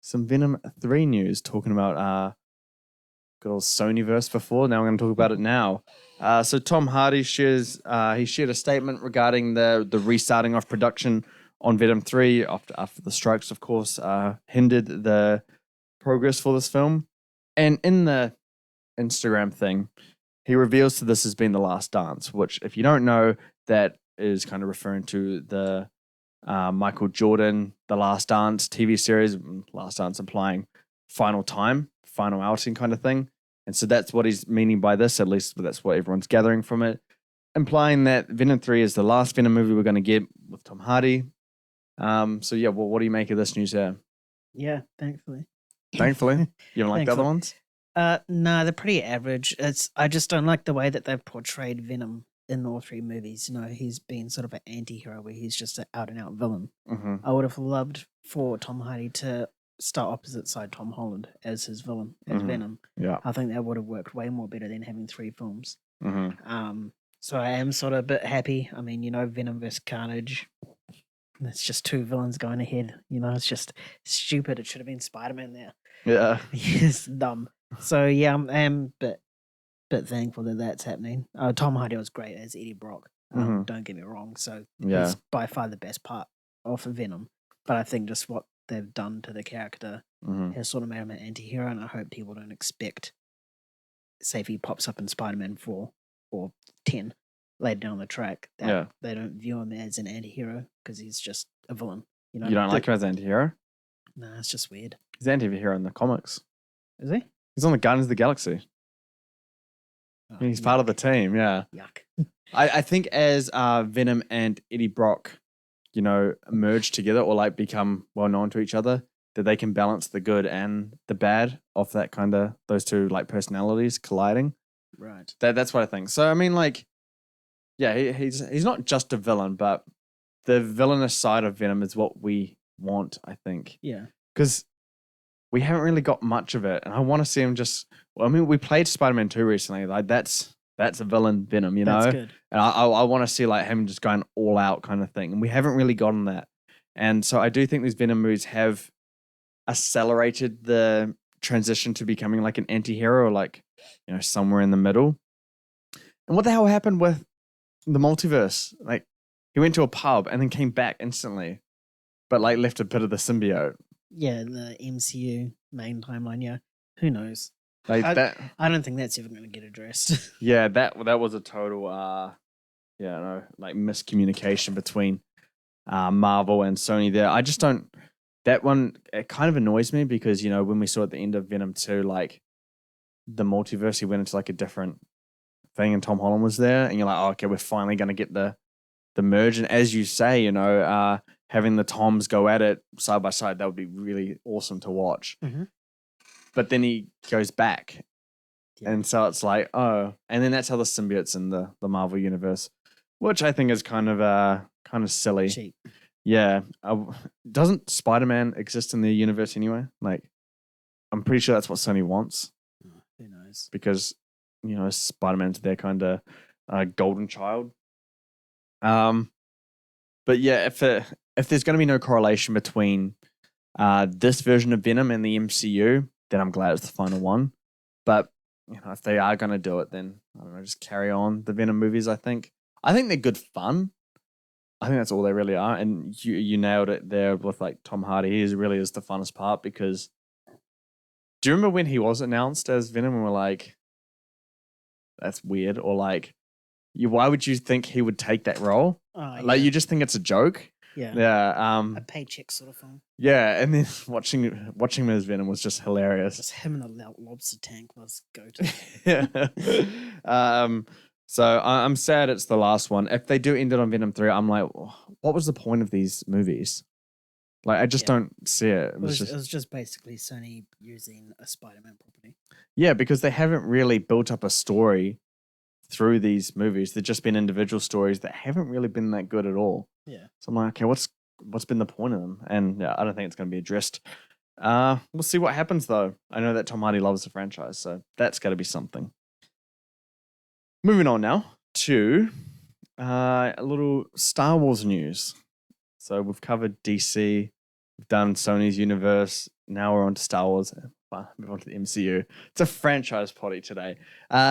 some Venom 3 news talking about good old Sonyverse before. Now we're going to talk about it now. So Tom Hardy shared a statement regarding the restarting of production on Venom 3 after the strikes, of course, hindered the progress for this film. And in the Instagram thing, he reveals to this as being the last dance, which, if you don't know, that is kind of referring to the Michael Jordan, The Last Dance TV series, Last Dance implying final time, final outing kind of thing. And so that's what he's meaning by this, at least that's what everyone's gathering from it, implying that Venom 3 is the last Venom movie we're going to get with Tom Hardy. So yeah, well, what do you make of this news here? Yeah, thankfully. Thankfully? You don't like the other ones? No, they're pretty average. I just don't like the way that they've portrayed Venom in all three movies. You know, he's been sort of an anti-hero where he's just an out-and-out villain. Mm-hmm. I would have loved for Tom Hardy to start opposite side Tom Holland as his villain, as Venom. Yeah. I think that would have worked way more better than having three films. Mm-hmm. So I am sort of a bit happy. I mean, you know, Venom vs. Carnage. It's just two villains going ahead. You know, it's just stupid. It should have been Spider-Man there. Yeah. It's dumb. So yeah, I'm a bit thankful that that's happening. Tom Hardy was great as Eddie Brock. Don't get me wrong. So he's by far the best part of Venom. But I think just what they've done to the character has sort of made him an anti-hero, and I hope people don't expect, say if he pops up in Spider-Man 4 or 10 later down the track, that they don't view him as an anti-hero because he's just a villain. You know, you don't like him as an anti-hero? No, it's just weird. He's an anti-hero in the comics. Is he? He's on the Guardians of the Galaxy. Oh, he's part of the team, yeah. Yuck. I think as Venom and Eddie Brock, you know, merge together or like become well known to each other, that they can balance the good and the bad of that kind of those two like personalities colliding. Right. That's what I think. So I mean, like, yeah, he's not just a villain, but the villainous side of Venom is what we want, I think. Yeah. Because we haven't really got much of it, and I want to see him just. Well, I mean, we played Spider-Man 2 recently. Like that's a villain Venom, you know. That's good. And I want to see like him just going all out kind of thing, and we haven't really gotten that. And so I do think these Venom movies have accelerated the transition to becoming like an anti-hero, or like, you know, somewhere in the middle. And what the hell happened with the multiverse? Like, he went to a pub and then came back instantly, but like left a bit of the symbiote. Yeah, the MCU main timeline. Yeah, who knows? Like I don't think that's ever going to get addressed. Yeah, that was a total, like miscommunication between Marvel and Sony there. I just don't. That one, it kind of annoys me because, you know, when we saw at the end of Venom 2, like the multiverse, he went into like a different thing and Tom Holland was there, and you're like, oh, okay, we're finally going to get the merge. And as you say, you know, having the Toms go at it side by side, that would be really awesome to watch. Mm-hmm. But then he goes back. Yeah. And so it's like, oh, and then that's how the symbiote's in the Marvel universe, which I think is kind of silly. Cheap. Yeah. Doesn't Spider-Man exist in the universe anyway? Like, I'm pretty sure that's what Sony wants. Oh, who knows? Because, you know, Spider-Man's their kind of golden child. But yeah, if there's going to be no correlation between this version of Venom and the MCU, then I'm glad it's the final one. But, you know, if they are going to do it, then I don't know, just carry on the Venom movies. I think they're good fun. I think that's all they really are. And you nailed it there with like Tom Hardy. He really is the funnest part because do you remember when he was announced as Venom and we're like, that's weird, or like, why would you think he would take that role? Like, you just think it's a joke. Yeah. Yeah. A paycheck sort of thing. Yeah, and then watching him as Venom was just hilarious. Just him in a lobster tank was go-to. Yeah. So I'm sad it's the last one. If they do end it on Venom 3, I'm like, what was the point of these movies? Like, I just don't see it. It was just basically Sony using a Spider-Man property. Yeah, because they haven't really built up a story through these movies. They've just been individual stories that haven't really been that good at all. Yeah. So I'm like, okay, what's been the point of them? And yeah, I don't think it's going to be addressed. We'll see what happens though. I know that Tom Hardy loves the franchise, so that's got to be something. Moving on now to a little Star Wars news. So we've covered DC, we've done Sony's universe. now we're on to Star Wars. Move on to the MCU. It's a franchise potty today.